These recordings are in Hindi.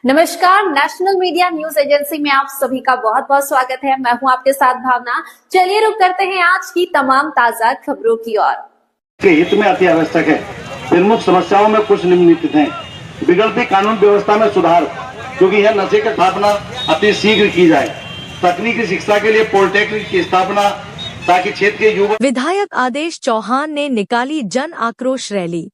नमस्कार, नेशनल मीडिया न्यूज एजेंसी में आप सभी का बहुत बहुत स्वागत है। मैं हूं आपके साथ भावना। चलिए रुक करते हैं आज की तमाम ताजा खबरों की ओर। हित में अति आवश्यक है। प्रमुख समस्याओं में कुछ निम्नलिखित हैं। बिगड़ती कानून व्यवस्था में सुधार, क्योंकि यह नशे की स्थापना अति शीघ्र की जाए। तकनीकी शिक्षा के लिए पॉलिटेक्निक की स्थापना, ताकि क्षेत्र के युवा। विधायक आदेश चौहान ने निकाली जन आक्रोश रैली।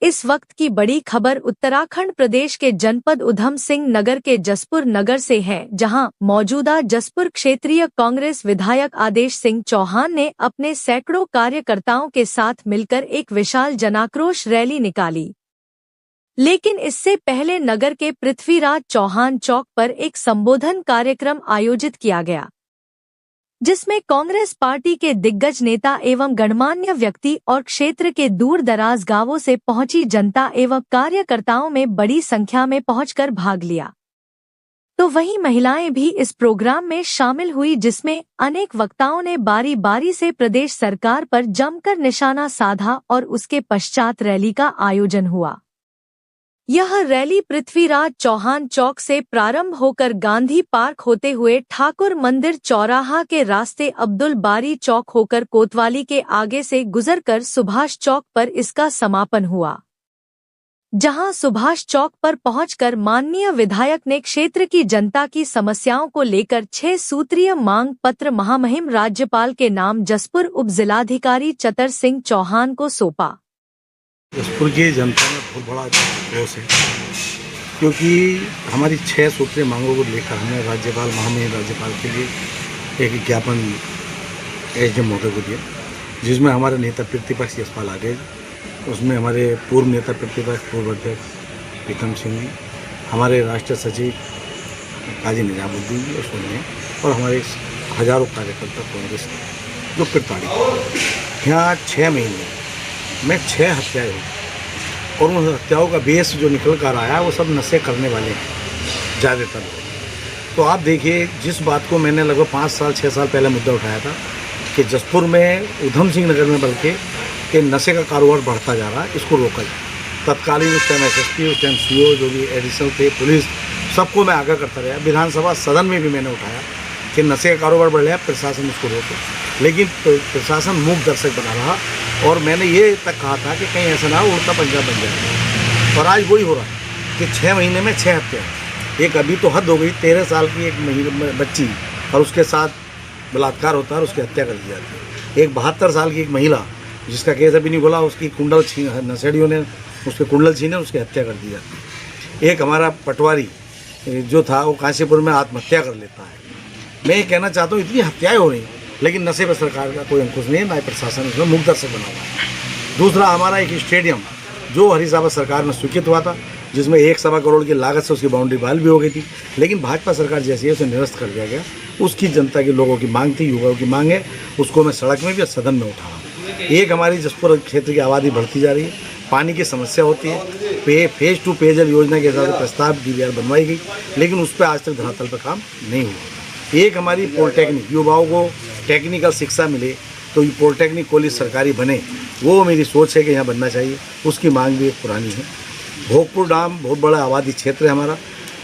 इस वक्त की बड़ी खबर उत्तराखंड प्रदेश के जनपद उधम सिंह नगर के जसपुर नगर से है, जहां मौजूदा जसपुर क्षेत्रीय कांग्रेस विधायक आदेश सिंह चौहान ने अपने सैकड़ों कार्यकर्ताओं के साथ मिलकर एक विशाल जनाक्रोश रैली निकाली। लेकिन इससे पहले नगर के पृथ्वीराज चौहान चौक पर एक संबोधन कार्यक्रम आयोजित किया गया, जिसमें कांग्रेस पार्टी के दिग्गज नेता एवं गणमान्य व्यक्ति और क्षेत्र के दूर दराज गांवों से पहुंची जनता एवं कार्यकर्ताओं में बड़ी संख्या में पहुंचकर भाग लिया। तो वहीं महिलाएं भी इस प्रोग्राम में शामिल हुई, जिसमें अनेक वक्ताओं ने बारी बारी से प्रदेश सरकार पर जमकर निशाना साधा और उसके पश्चात रैली का आयोजन हुआ। यह रैली पृथ्वीराज चौहान चौक से प्रारंभ होकर गांधी पार्क होते हुए ठाकुर मंदिर चौराहा के रास्ते अब्दुल बारी चौक होकर कोतवाली के आगे से गुजरकर सुभाष चौक पर इसका समापन हुआ, जहां सुभाष चौक पर पहुंचकर माननीय विधायक ने क्षेत्र की जनता की समस्याओं को लेकर 6 सूत्रीय मांग पत्र महामहिम राज्यपाल के नाम जसपुर उप जिलाधिकारी चतर सिंह चौहान को सौंपा। जसपुर की जनता में बहुत बड़ा रोष है, क्योंकि हमारी 6 सूत्रीय मांगों को लेकर हमने राज्यपाल महामहिम राज्यपाल के लिए एक ज्ञापन एसडीएम महोदय को दिया, जिसमें हमारे नेता प्रतिपक्ष यशपाल आगे, उसमें हमारे पूर्व नेता प्रतिपक्ष पूर्व अध्यक्ष प्रीतम सिंह जी, हमारे राष्ट्रीय सचिव काजी निजामुद्दीन जी और हमारे हजारों कार्यकर्ता कांग्रेस जो प्रताड़ित। यहाँ 6 महीने में 6 हत्याएं हुई और उन हत्याओं का बेस जो निकल कर आया वो सब नशे करने वाले हैं ज़्यादातर। तो आप देखिए, जिस बात को मैंने लगभग 5 साल 6 साल पहले मुद्दा उठाया था कि जसपुर में उधम सिंह नगर में बल्कि कि नशे का कारोबार बढ़ता जा रहा है, इसको रोका जाए। तत्कालीन उस टाइम एसएसपी, उस टाइम सीओ जो भी एडिशनल थे, पुलिस, सबको मैं आगाह करता रहा। विधानसभा सदन में भी मैंने उठाया कि नशे का कारोबार बढ़ रहा है, प्रशासन उसको रोके, लेकिन प्रशासन मूक दर्शक बना रहा। और मैंने ये तक कहा था कि कहीं ऐसा ना हो उल्टा पंजाब बन जाए, और आज वही हो रहा है कि 6 महीने में 6 हत्या। एक अभी तो हद हो गई, 13 साल की एक बच्ची और उसके साथ बलात्कार होता है और उसकी हत्या कर दी जाती है। एक 72 साल की एक महिला जिसका केस अभी नहीं खुला, उसकी कुंडल नशेड़ियों ने उसके कुंडल छीने उसकी हत्या कर दी जाती है। एक हमारा पटवारी जो था वो काशीपुर में आत्महत्या कर लेता है। मैं ये कहना चाहता हूँ, इतनी हत्याएँ हो रही हैं, लेकिन नशे पर सरकार का कोई अंकुश नहीं है, ना प्रशासन उसमें मुक्त दर्शक बना हुआ है। दूसरा, हमारा एक स्टेडियम जो हरिसाबा सरकार में स्वीकृत हुआ था, जिसमें 1.25 करोड़ की लागत से उसकी बाउंड्री वाल भी हो गई थी, लेकिन भाजपा सरकार जैसी है उसे निरस्त कर दिया गया। उसकी जनता के लोगों की मांग थी, युवाओं की मांग है, उसको मैं सड़क में भी सदन में उठा रहा हूँ। एक हमारी जसपुर क्षेत्र की आबादी बढ़ती जा रही है, पानी की समस्या होती है। फेज 2 पेयजल योजना के हिसाब से प्रस्ताव DVR बनवाई गई, लेकिन उस पर आज तक धरातल पर काम नहीं हुआ। एक हमारी पॉलिटेक्निक, युवाओं को टेक्निकल शिक्षा मिले तो ये पॉलिटेक्निक कॉलेज सरकारी बने, वो मेरी सोच है कि यहाँ बनना चाहिए। उसकी मांग भी एक पुरानी है। भोगपुर डाम बहुत बड़ा आबादी क्षेत्र है हमारा,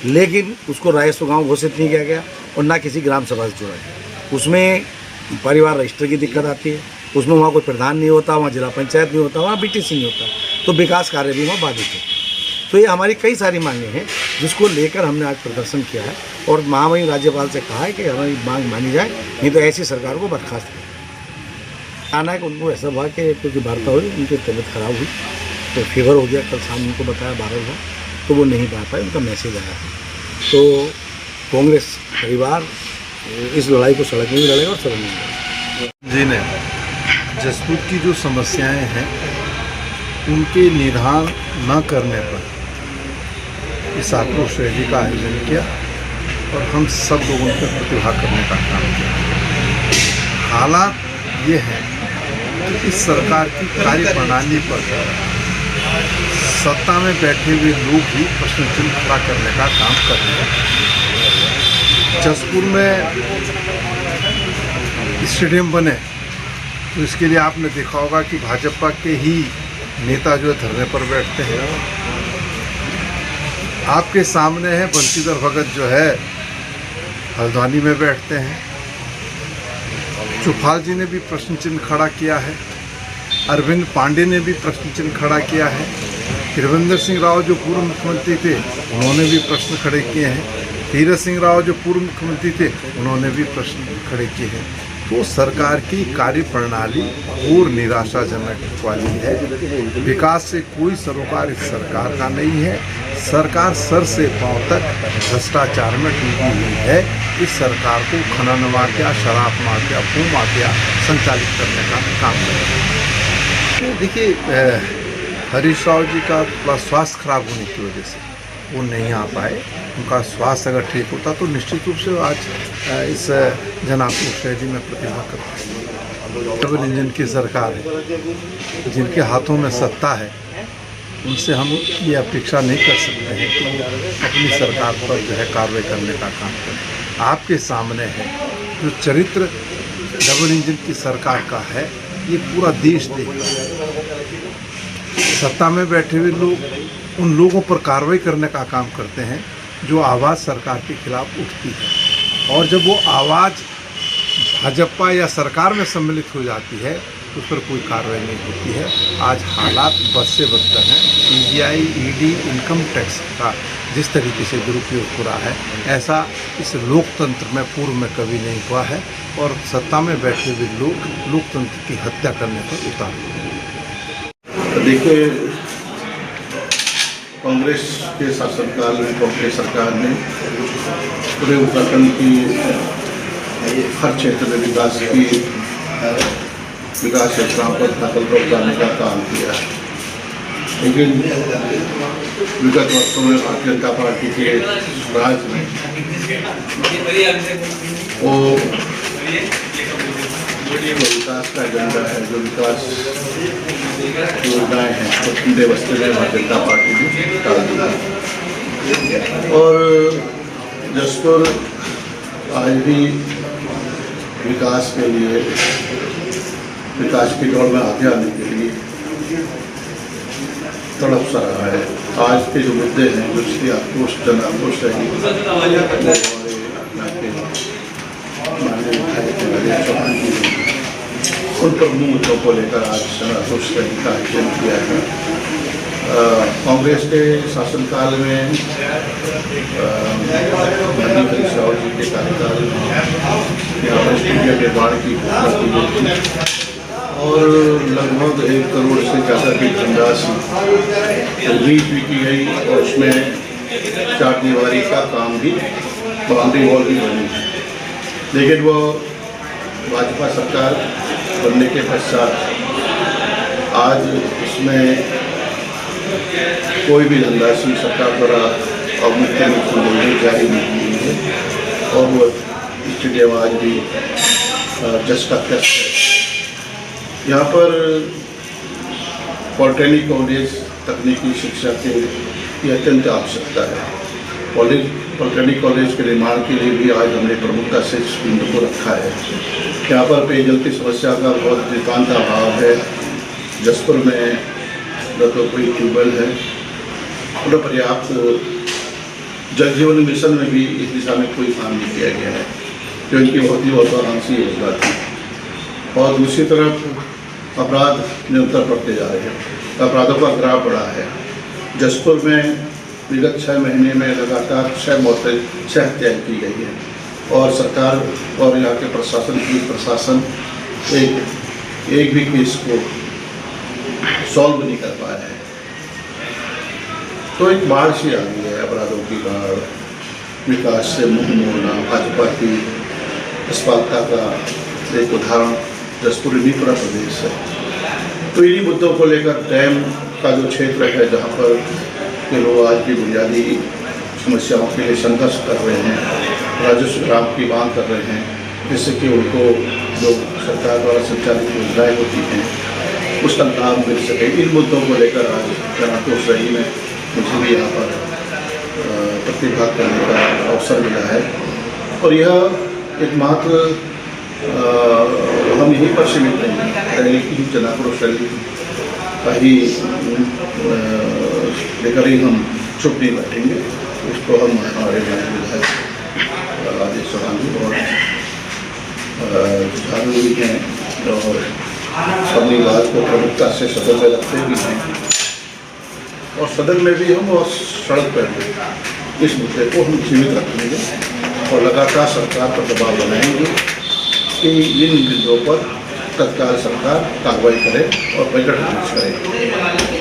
लेकिन उसको रायसो गाँव घोषित नहीं किया गया और ना किसी ग्राम सभा से जोड़ा गया। उसमें परिवार रजिस्टर की दिक्कत आती है, उसमें वहाँ कोई प्रधान नहीं होता, वहाँ जिला पंचायत नहीं होता, वहाँ BTC नहीं होता, तो विकास कार्य भी वहाँ बाधित है। तो ये हमारी कई सारी मांगें हैं जिसको लेकर हमने आज प्रदर्शन किया है और महामहिम राज्यपाल से कहा है कि हमारी मांग मानी जाए, नहीं तो ऐसी सरकार को बर्खास्त करें। आना है कि उनको ऐसा हुआ कि क्योंकि वार्ता हुई, उनकी तबीयत खराब हुई तो फीवर हो गया, कल शाम उनको बताया 12 हुआ तो वो नहीं आ पाए, उनका मैसेज आया है। तो कांग्रेस परिवार इस लड़ाई को सड़क में भी लड़ेगा और सदन में लड़ेगा। जी ने जसपुर की जो समस्याएं हैं उनके निदान न करने पर इस आक्रोश रैली का आयोजन किया और हम सब लोगों पर प्रतिभाग करने का काम किया। हालात ये है कि इस सरकार की कार्य प्रणाली पर सत्ता में बैठे हुए लोग भी प्रश्न चिन्ह खड़ा करने का काम कर रहे हैं। जसपुर में स्टेडियम बने तो इसके लिए आपने देखा होगा कि भाजपा के ही नेता जो धरने पर बैठते हैं। आपके सामने है बंशीधर भगत जो है हल्द्वानी में बैठते हैं। चुफाल जी ने भी प्रश्न चिन्ह खड़ा किया है। अरविंद पांडे ने भी प्रश्न चिन्ह खड़ा किया है। त्रिवेंद्र सिंह राव जो पूर्व मुख्यमंत्री थे उन्होंने भी प्रश्न खड़े किए हैं। तीरथ सिंह राव जो पूर्व मुख्यमंत्री थे उन्होंने भी प्रश्न खड़े किए हैं। तो सरकार की कार्य प्रणाली और निराशाजनक वाली है। विकास से कोई सरोकार इस सरकार का नहीं है। सरकार सर से पांव तक भ्रष्टाचार में डूबी हुई है। इस सरकार को खनन माफिया, शराब माफिया, भू माफिया संचालित करने का काम कर रही है। देखिए, हरीश राव जी का थोड़ा स्वास्थ्य खराब होने की वजह से वो नहीं आ पाए। उनका स्वास्थ्य अगर ठीक होता तो निश्चित रूप से आज इस जन आक्रोश रैली में प्रतिभा करते। डबल इंजन की सरकार है, जिनके हाथों में सत्ता है, उनसे हम ये अपेक्षा नहीं कर सकते हैं कि वो अपनी सरकार पर जो है कार्रवाई करने का काम करें। आपके सामने है जो चरित्र डबल इंजन की सरकार का है, ये पूरा देश देख रहा है। सत्ता में बैठे हुए लोग उन लोगों पर कार्रवाई करने का काम करते हैं जो आवाज़ सरकार के खिलाफ उठती है, और जब वो आवाज़ भाजपा या सरकार में सम्मिलित हो जाती है तो उस पर कोई कार्रवाई नहीं होती है। आज हालात बद से बदतर हैं। सीबीआई, ईडी, इनकम टैक्स का जिस तरीके से दुरुपयोग हो रहा है, ऐसा इस लोकतंत्र में पूर्व में कभी नहीं हुआ है, और सत्ता में बैठे हुए लोग लोकतंत्र की हत्या करने पर उतार हुए। देखिए, कांग्रेस के शासनकाल में कांग्रेस सरकार ने पूरे उत्तराखंड की हर क्षेत्र में विकास योजनाओं पर नकल पहुँचाने का काम किया है। लेकिन विगत वर्षों में भारतीय जनता पार्टी के राज में वो विकास का एजेंडा है, जो विकास योजनाएँ हैं, तो ठंडे बस्ते में भारतीय जनता पार्टी ने डाल दी। और जसपुर आज भी विकास के लिए, विकास की दौड़ में आगे आने के लिए तड़प सा रहा है। आज के जो मुद्दे हैं, जो इसकी आक्रोश जन आक्रोश रही, चौहान जी उन प्रमुख मुद्दों को लेकर आज जन आक्रोश रैली का आयोजन किया है। कांग्रेस के शासनकाल में हरीश राव जी के कार्यकाल में यहाँ पर स्टेडियम निर्माण की घोषणा की गई थी, और लगभग 1 करोड़ से ज़्यादा की धनराशि रिलीज भी की गई, और उसमें 4 दीवारी का काम भी, बाउंड्री वॉल भी बनी। लेकिन वो भाजपा सरकार बनने के पश्चात आज इसमें कोई भी धनराशि सरकार द्वारा मुख्य रूप से जारी नहीं हुई है, और वो स्टेडियम आज भी जस का तस है। यहाँ पर पॉलिटेक्निक कॉलेज, तकनीकी शिक्षा की अत्यंत आवश्यकता है। पॉलिटेक्निक कॉलेज के निर्माण के लिए भी आज हमने प्रमुखता से इस बिंदु को रखा है। यहाँ पर पेयजल की समस्या का बहुत नितांत अभाव है। जसपुर में न तो कोई ट्यूबवेल है, न पर्याप्त जल जीवन मिशन में भी इस दिशा में कोई काम नहीं किया गया है, जो इनकी बहुत ही महत्वाकांक्षी योजना थी। और दूसरी तरफ अपराध निरंतर बढ़ते जा रहे हैं, अपराधों का ग्राफ बढ़ा है। जसपुर में विगत 6 महीने में लगातार 6 मौतें, 6 हत्याएँ की गई हैं, और सरकार और यहाँ के प्रशासन एक भी केस को सॉल्व नहीं कर पाया है। तो एक बाढ़ सी आ गई है, अपराधों की बाढ़, विकास से मुंह मोड़ना, भाजपा की असफलता का एक उदाहरण जसपुर इन्हीं पूरा प्रदेश है। तो इन्हीं मुद्दों को लेकर डैम का जो क्षेत्र है, जहाँ पर के लोग आज भी बुनियादी समस्याओं के लिए संघर्ष कर रहे हैं, राजस्व ग्राम की मांग कर रहे हैं, जिससे कि उनको जो सरकार द्वारा संचालित योजनाएँ होती हैं उसका लाभ मिल सके। इन मुद्दों को लेकर आज जन आक्रोश रैली में मुझे भी यहाँ पर प्रतिभाग करने का अवसर मिला है, और यह एकमात्र हम यहीं पर सीमित नहीं हैं। रैली की जन आक्रोश रैली का ही लेकर ही हम चुप नहीं बैठेंगे। इसको हम हमारे विधायक राजेश चौहान जी और झाड़ू भी हैं और अपनी बात को प्रमुखता से सदन में रखते भी हैं और सदन में भी हम और सड़क पर भी इस मुद्दे को हम जीवित रखेंगे और लगातार सरकार पर दबाव बनाएंगे कि इन बिंदुओं पर तत्काल सरकार कार्रवाई करे और बजट रिलीज करे।